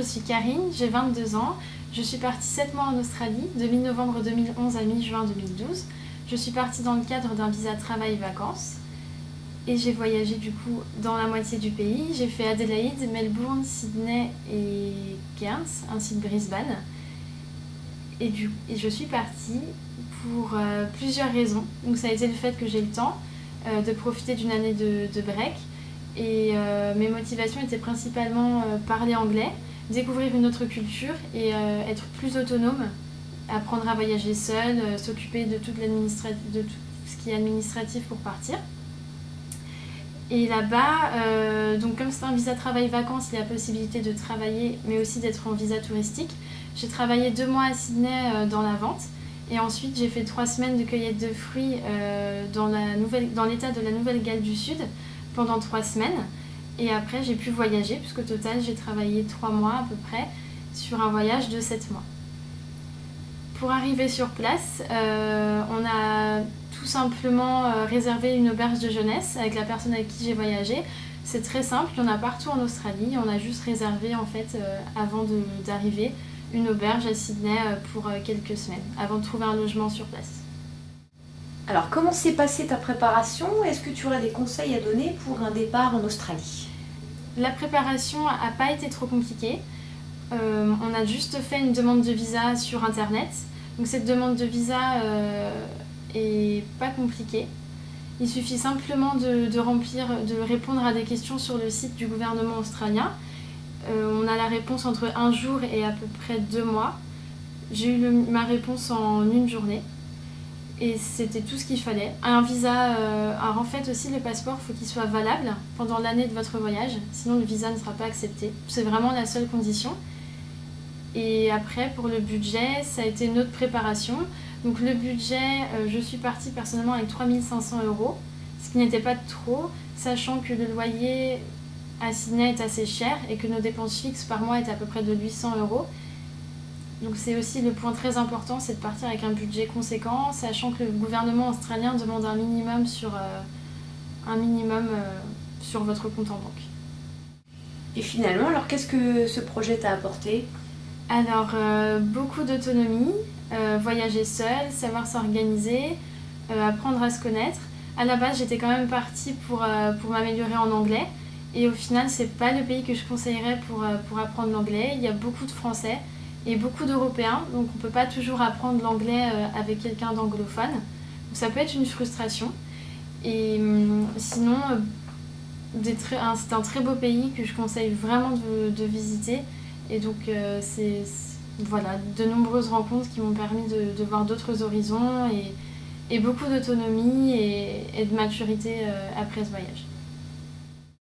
suis Karine, j'ai 22 ans. Je suis partie 7 mois en Australie, de mi-novembre 2011 à mi-juin 2012. Je suis partie dans le cadre d'un visa travail-vacances. Et j'ai voyagé du coup dans la moitié du pays. J'ai fait Adélaïde, Melbourne, Sydney et Cairns, ainsi que Brisbane. Et je suis partie pour plusieurs raisons. Donc ça a été le fait que j'ai le temps de profiter d'une année de break. Et mes motivations étaient principalement parler anglais, découvrir une autre culture et être plus autonome, apprendre à voyager seule, s'occuper de tout ce qui est administratif pour partir. Et là-bas, donc comme c'est un visa travail-vacances, il y a la possibilité de travailler, mais aussi d'être en visa touristique. J'ai travaillé 2 mois à Sydney dans la vente. Et ensuite, j'ai fait 3 semaines de cueillette de fruits dans l'état de la Nouvelle-Galles du Sud pendant 3 semaines. Et après, j'ai pu voyager, puisqu'au total, j'ai travaillé 3 mois à peu près sur un voyage de 7 mois. Pour arriver sur place, on a tout simplement réservé une auberge de jeunesse avec la personne avec qui j'ai voyagé. C'est très simple, il y en a partout en Australie. On a juste réservé en fait avant d'arriver une auberge à Sydney pour quelques semaines, avant de trouver un logement sur place. Alors, comment s'est passée ta préparation? Est-ce que tu aurais des conseils à donner pour un départ en Australie? La préparation n'a pas été trop compliquée. On a juste fait une demande de visa sur internet. Donc cette demande de visa est pas compliquée. Il suffit simplement de répondre à des questions sur le site du gouvernement australien. On a la réponse entre 1 jour et à peu près 2 mois. J'ai eu ma réponse en 1 journée. Et c'était tout ce qu'il fallait. Un visa, alors en fait aussi le passeport, il faut qu'il soit valable pendant l'année de votre voyage, sinon le visa ne sera pas accepté. C'est vraiment la seule condition. Et après pour le budget, ça a été une autre préparation. Donc le budget, je suis partie personnellement avec 3 500 €, ce qui n'était pas trop, sachant que le loyer à Sydney est assez cher et que nos dépenses fixes par mois étaient à peu près de 800 €. Donc c'est aussi le point très important, c'est de partir avec un budget conséquent, sachant que le gouvernement australien demande un minimum sur votre compte en banque. Et finalement, alors qu'est-ce que ce projet t'a apporté? Alors, beaucoup d'autonomie, voyager seule, savoir s'organiser, apprendre à se connaître. À la base, j'étais quand même partie pour m'améliorer en anglais. Et au final, c'est pas le pays que je conseillerais pour apprendre l'anglais. Il y a beaucoup de Français et beaucoup d'Européens, donc on peut pas toujours apprendre l'anglais avec quelqu'un d'anglophone. Donc ça peut être une frustration. Et sinon, c'est un très beau pays que je conseille vraiment de visiter. Et donc voilà, de nombreuses rencontres qui m'ont permis de voir d'autres horizons et beaucoup d'autonomie et de maturité après ce voyage.